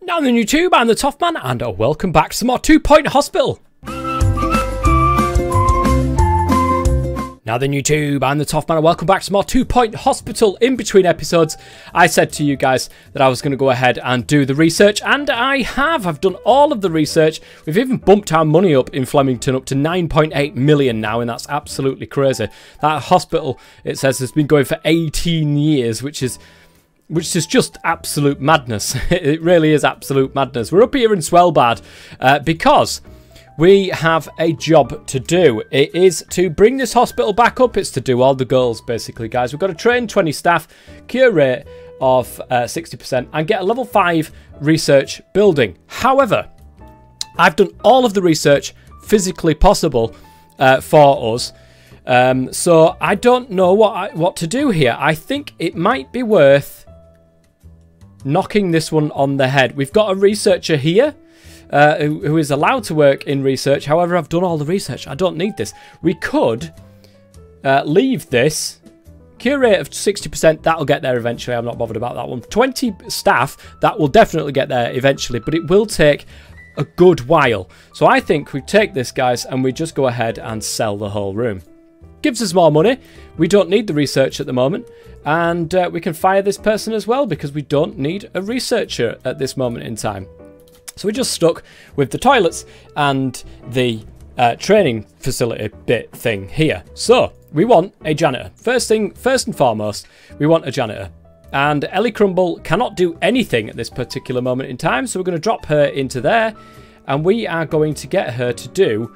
Now then YouTube, I'm the Tough Man and welcome back to some more 2 Point Hospital. Now then YouTube, I'm the Tough Man and welcome back to some more 2 Point Hospital. In between episodes, I said to you guys that I was going to go ahead and do the research, and I have. I've done all of the research. We've even bumped our money up in Flemington up to 9.8 million now, and that's absolutely crazy. That hospital, it says, has been going for 18 years, which is just absolute madness. It really is absolute madness. We're up here in Swellbard because we have a job to do. It is to bring this hospital back up. It's to do all the goals, basically, guys. We've got to train 20 staff, cure rate of 60%, and get a level 5 research building. However, I've done all of the research physically possible for us. So I don't know what to do here. I think it might be worth knocking this one on the head. We've got a researcher here who is allowed to work in research. However, I've done all the research. I don't need this. We could leave this. Cure rate of 60%, that'll get there eventually. I'm not bothered about that one. 20 staff, that will definitely get there eventually, but it will take a good while. So I think we take this, guys, and we just go ahead and sell the whole room. Gives us more money. We don't need the research at the moment. And we can fire this person as well because we don't need a researcher at this moment in time. So we're just stuck with the toilets and the training facility bit thing here. So we want a janitor. First and foremost, we want a janitor. And Ellie Crumble cannot do anything at this particular moment in time. So we're going to drop her into there. And we are going to get her to do...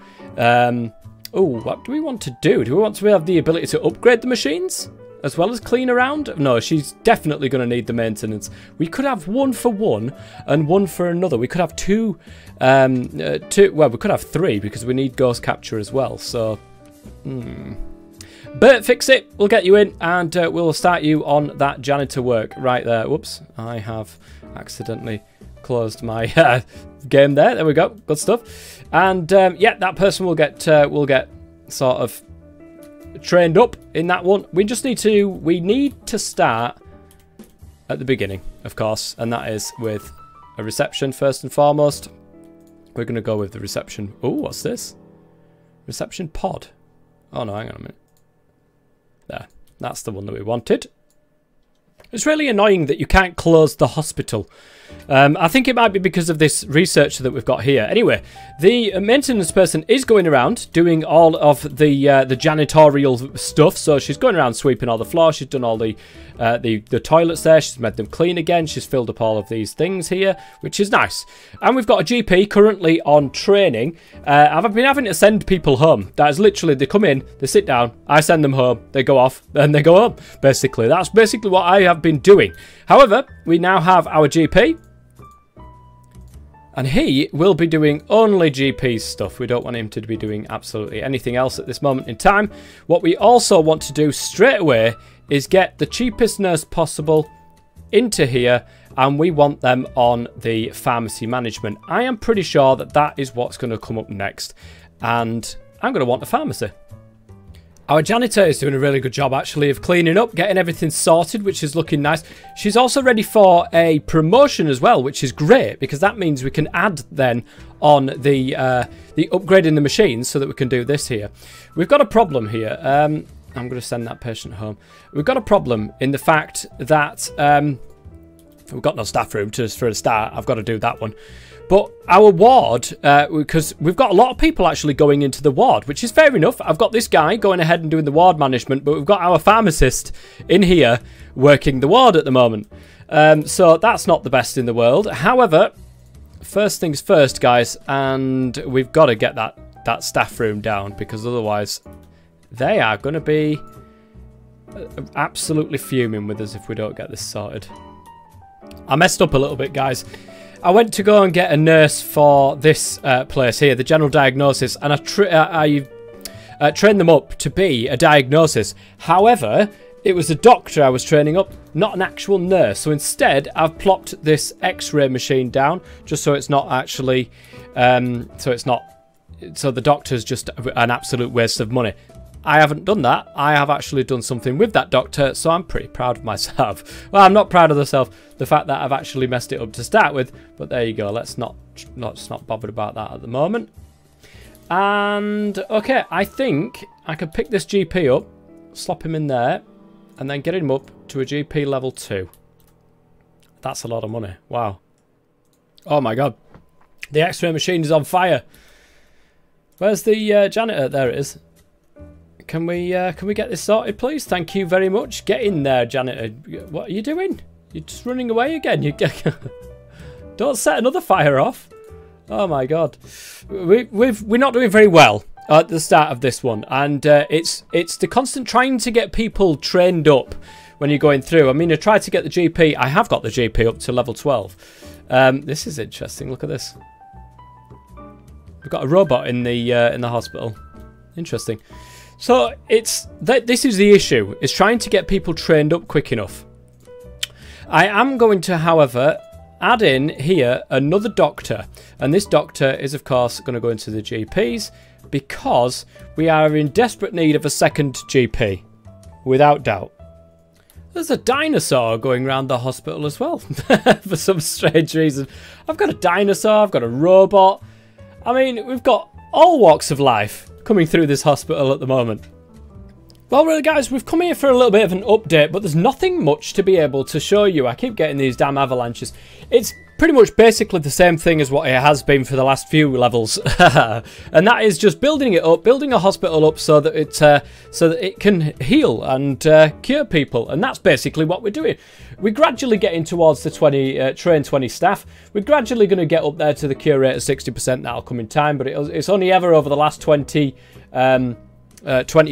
what do we want to do? Do we want to have the ability to upgrade the machines as well as clean around? No, she's definitely going to need the maintenance. We could have one for one and one for another. We could have two. Well, we could have three because we need ghost capture as well. So, Bert, fix it. We'll get you in and we'll start you on that janitor work right there. Whoops, I have accidentally closed my game there. There we go. Good stuff. And yeah, that person will get sort of trained up in that one. We need to start at the beginning, of course, and that is with a reception first and foremost. We're going to go with the reception. Oh, what's this? Reception pod. Oh no, hang on a minute. There, that's the one that we wanted. It's really annoying that you can't close the hospital. I think it might be because of this researcher that we've got here. Anyway, the maintenance person is going around doing all of the janitorial stuff. So she's going around sweeping all the floors. She's done all the toilets there. She's made them clean again. She's filled up all of these things here, which is nice. And we've got a GP currently on training. I've been having to send people home. That is literally, they come in, they sit down, I send them home, they go off, and they go home, basically. That's basically what I have been doing. However, we now have our GP. And he will be doing only GP stuff. We don't want him to be doing absolutely anything else at this moment in time. What we also want to do straight away is get the cheapest nurse possible into here. And we want them on the pharmacy management. I am pretty sure that that is what's going to come up next. And I'm going to want a pharmacy. Our janitor is doing a really good job, actually, of cleaning up, getting everything sorted, which is looking nice. She's also ready for a promotion as well, which is great, because that means we can add then on the upgrading the machines so that we can do this here. We've got a problem here. I'm going to send that patient home. We've got a problem in the fact that we've got no staff room for a start. I've got to do that one. But our ward, because we've got a lot of people actually going into the ward, which is fair enough. I've got this guy going ahead and doing the ward management, but we've got our pharmacist in here working the ward at the moment. So that's not the best in the world. However, first things first, guys, and we've got to get that staff room down, because otherwise they are going to be absolutely fuming with us if we don't get this sorted. I messed up a little bit, guys. I went to go and get a nurse for this place here, the general diagnosis, and I trained them up to be a diagnosis. However, it was a doctor I was training up, not an actual nurse. So instead, I've plopped this X-ray machine down, just so it's not actually, so the doctor's just an absolute waste of money. I haven't done that. I have actually done something with that doctor, so I'm pretty proud of myself. Well, I'm not proud of the fact that I've actually messed it up to start with, but there you go. Let's not bothered about that at the moment. And okay, I think I can pick this GP up, slop him in there, and then get him up to a GP level 2. That's a lot of money. Wow. Oh my god. The X-ray machine is on fire. Where's the janitor? There it is. Can we get this sorted, please? Thank you very much. Get in there, janitor. What are you doing? You're just running away again. You don't set another fire off. Oh my god. We're not doing very well at the start of this one, and it's the constant trying to get people trained up when you're going through. I mean, I tried to get the GP. I have got the GP up to level 12. This is interesting. Look at this. We've got a robot in the hospital. Interesting. So this is the issue. It's trying to get people trained up quick enough. I am going to, however, add in here another doctor, and this doctor is of course going to go into the GPs because we are in desperate need of a second GP, without doubt. There's a dinosaur going around the hospital as well for some strange reason. I've got a dinosaur, I've got a robot. I mean, we've got all walks of life coming through this hospital at the moment. Well, really, guys, we've come here for a little bit of an update, but there's nothing much to be able to show you. I keep getting these damn avalanches. It's pretty much basically the same thing as what it has been for the last few levels. And that is just building it up, building a hospital up so that it can heal and cure people. And that's basically what we're doing. We're gradually getting towards the train 20 staff. We're gradually going to get up there to the cure rate of 60%. That'll come in time, but it's only ever over the last 20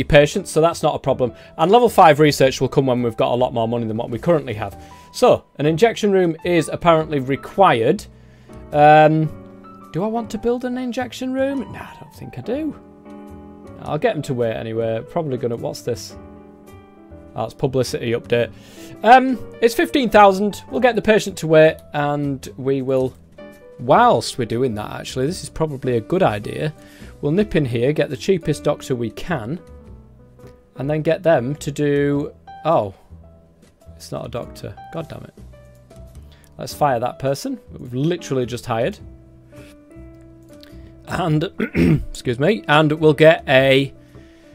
patients, so that's not a problem. And level 5 research will come when we've got a lot more money than what we currently have. So, an injection room is apparently required. Do I want to build an injection room? No, I don't think I do. I'll get them to wait anyway. Probably gonna... What's this? Oh, it's publicity update. It's 15,000. We'll get the patient to wait, and we will... Whilst we're doing that, actually, this is probably a good idea. We'll nip in here, get the cheapest doctor we can, and then get them to do... Oh, it's not a doctor. God damn it. Let's fire that person we've literally just hired. And, excuse me, and we'll get a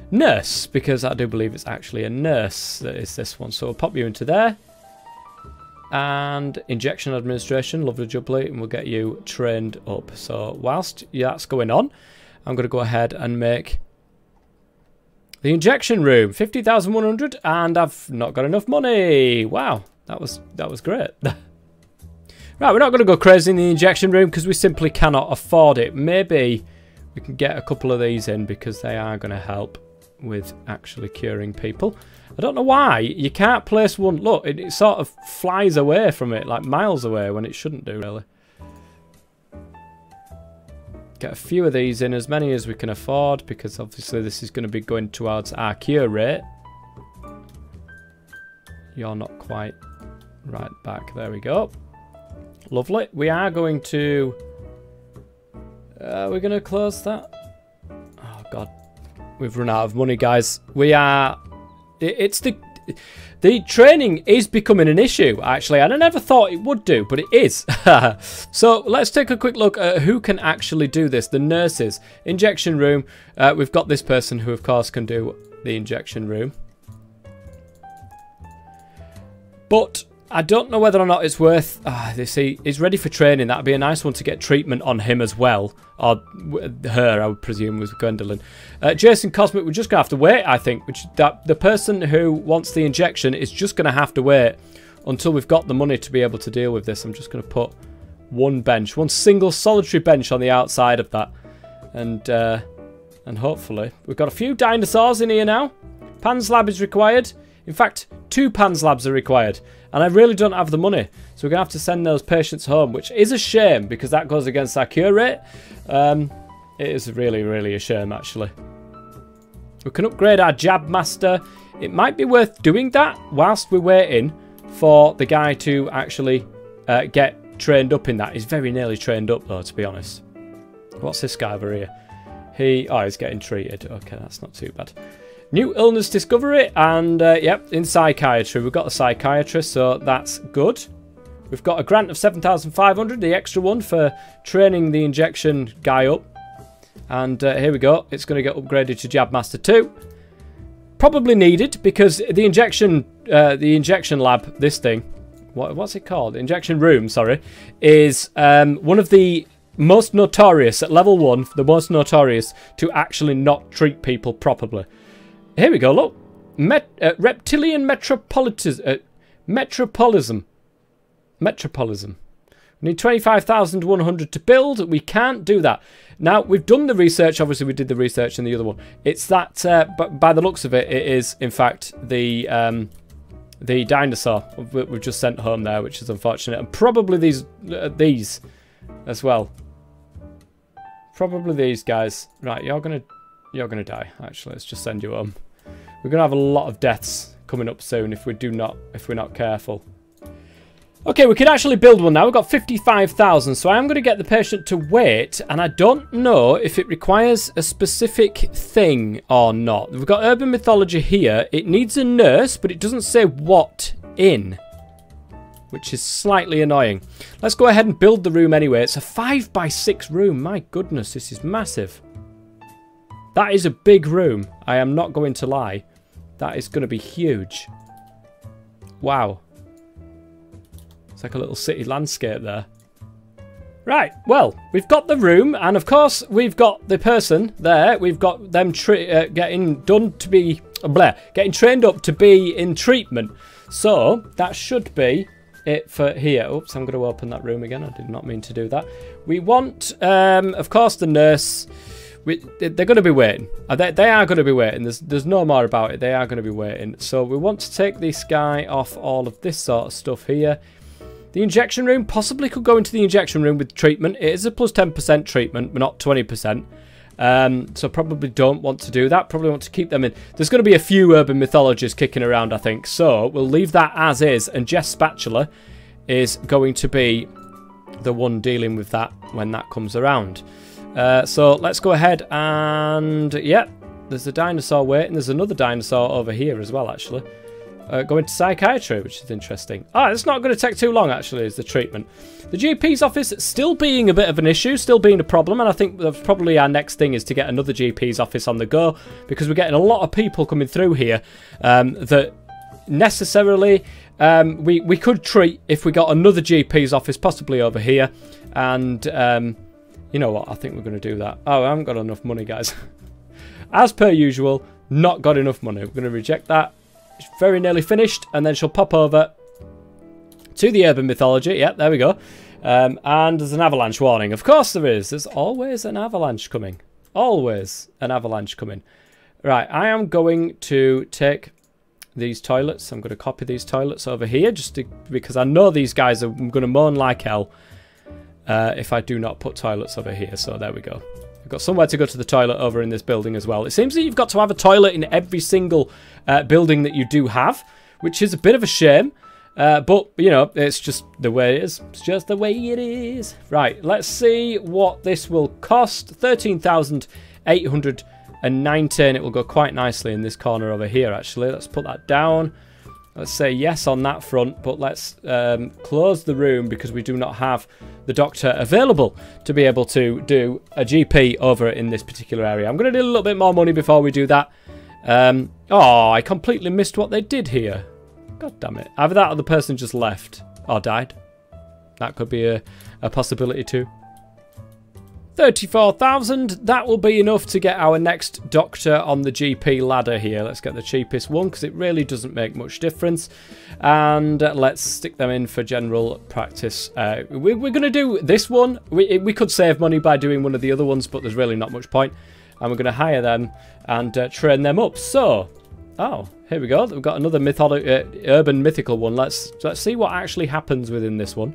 nurse, because I do believe it's actually a nurse that is this one. So we'll pop you into there. And injection administration, lovely jubbly, and we'll get you trained up. So whilst that's going on, I'm going to go ahead and make the injection room 50,100, and I've not got enough money. Wow, that was great. Right, we're not going to go crazy in the injection room because we simply cannot afford it. Maybe we can get a couple of these in because they are going to help with actually curing people. I don't know why you can't place one. Look, it sort of flies away from it, like miles away, when it shouldn't do, really. Get a few of these in, as many as we can afford, because obviously this is going to be going towards our cure rate. You're not quite right back. There we go. Lovely. We are going to... we're going to close that. Oh, God. We've run out of money, guys. We are... It's the training is becoming an issue, actually, and I never thought it would do, but it is. So let's take a quick look at who can actually do this. The nurses. Injection room. We've got this person who, of course, can do the injection room. But I don't know whether or not it's worth... they see, he's ready for training. That'd be a nice one to get treatment on him as well. Or her, I would presume, was Gwendolyn. Jason Cosmic, we're just going to have to wait, I think. The person who wants the injection is just going to have to wait until we've got the money to be able to deal with this. I'm just going to put one bench, one single solitary bench on the outside of that. And hopefully... We've got a few dinosaurs in here now. Pan's lab is required. In fact, 2 Pan's labs are required. And I really don't have the money. So we're going to have to send those patients home, which is a shame because that goes against our cure rate. It is really, really a shame, actually. We can upgrade our Jab Master. It might be worth doing that whilst we're waiting for the guy to actually get trained up in that. He's very nearly trained up, though, to be honest. What's this guy over here? Oh, he's getting treated. Okay, that's not too bad. New illness discovery, and yep, in psychiatry. We've got a psychiatrist, so that's good. We've got a grant of 7,500, the extra one for training the injection guy up. And here we go. It's going to get upgraded to Jab Master 2. Probably needed, because the injection lab, this thing, what's it called? Injection room, sorry, is one of the most notorious, at level 1, the most notorious to actually not treat people properly. Here we go, look. Reptilian metropolitism. Metropolism. We need 25,100 to build. We can't do that. Now, we've done the research. Obviously, we did the research in the other one. It's that, but by the looks of it, it is, in fact, the dinosaur we've just sent home there, which is unfortunate. And probably these as well. Probably these guys. Right, you're gonna die. Actually, let's just send you home. We're gonna have a lot of deaths coming up soon if we're not careful. Okay, we can actually build one now. We've got 55,000, so I am going to get the patient to wait, and I don't know if it requires a specific thing or not. We've got urban mythology here. It needs a nurse, but it doesn't say what in, which is slightly annoying. Let's go ahead and build the room anyway. It's a 5x6 room. My goodness, this is massive. That is a big room. I am not going to lie. That is going to be huge. Wow. It's like a little city landscape there. Right, well, we've got the room, and of course, we've got the person there. We've got them getting trained up to be in treatment. So, that should be it for here. Oops, I'm going to open that room again. I did not mean to do that. We want, of course, the nurse. They're going to be waiting. They are going to be waiting. There's no more about it. They are going to be waiting. So, we want to take this guy off all of this sort of stuff here. The injection room possibly could go into the injection room with treatment. It is a plus 10% treatment, but not 20%. So probably don't want to do that. Probably want to keep them in. There's going to be a few urban mythologies kicking around, I think. So we'll leave that as is. And Jess Spatula is going to be the one dealing with that when that comes around. So let's go ahead and... yeah, there's a dinosaur waiting. There's another dinosaur over here as well, actually. Going to psychiatry, which is interesting. It's not going to take too long, actually, is the treatment. The GP's office still being a bit of an issue, still being a problem, and I think that's probably our next thing is to get another GP's office on the go, because we're getting a lot of people coming through here that necessarily we could treat if we got another GP's office, possibly over here, and you know what, I think we're going to do that. I haven't got enough money, guys. As per usual, not got enough money. We're going to reject that. It's very nearly finished, and then she'll pop over to the urban mythology. Yep, there we go. And there's an avalanche warning. Of course there is. There's always an avalanche coming. Always an avalanche coming. Right, I am going to take these toilets. I'm going to copy these toilets over here, because I know these guys are going to moan like hell if I do not put toilets over here. So there we go. We've got somewhere to go to the toilet over in this building as well. It seems that you've got to have a toilet in every single building that you do have, which is a bit of a shame. But, you know, it's just the way it is. It's just the way it is. Right, let's see what this will cost. 13,819. It will go quite nicely in this corner over here, actually. Let's put that down. Let's say yes on that front, but let's close the room because we do not have the doctor available to be able to do a GP over in this particular area. I'm going to need a little bit more money before we do that. Oh, I completely missed what they did here. God damn it. Either that or the person just left or died. That could be a possibility too. 34,000, that will be enough to get our next doctor on the GP ladder here. Let's get the cheapest one because it really doesn't make much difference. And let's stick them in for general practice. We're going to do this one. We could save money by doing one of the other ones, but there's really not much point. And we're going to hire them and train them up. So, oh, here we go. We've got another urban mythical one. Let's see what actually happens within this one.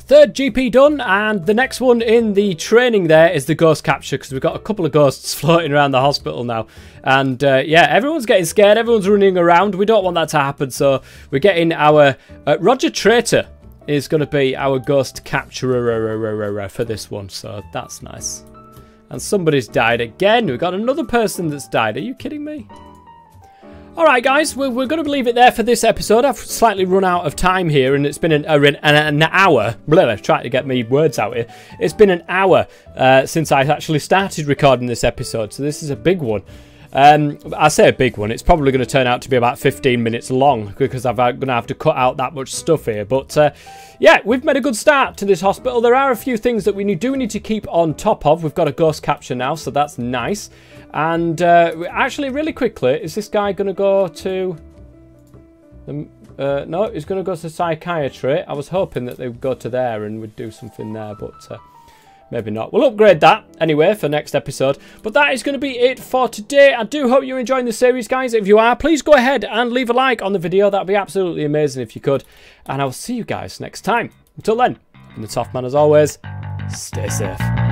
Third GP done, and the next one in the training there is the ghost capture, because we've got a couple of ghosts floating around the hospital now. And yeah, everyone's getting scared, everyone's running around. We don't want that to happen, so we're getting our... Roger Traitor is going to be our ghost capturer for this one, so that's nice. And somebody's died again. We've got another person that's died. Are you kidding me? Alright guys, we're going to leave it there for this episode. I've slightly run out of time here, and it's been an hour. Blah, trying to get me words out here. It's been an hour since I actually started recording this episode, so this is a big one. I say a big one. It's probably going to turn out to be about 15 minutes long because I'm going to have to cut out that much stuff here. But yeah, we've made a good start to this hospital. There are a few things that we do need to keep on top of. We've got a ghost capture now, so that's nice. And actually, really quickly, is this guy going to go to... no, he's going to go to psychiatry. I was hoping that they would go to there and we'd do something there, but... maybe not. We'll upgrade that anyway for next episode. But that is going to be it for today. I do hope you're enjoying the series, guys. If you are, please go ahead and leave a like on the video. That would be absolutely amazing if you could. And I will see you guys next time. Until then, I'm the Toff Man as always. Stay safe.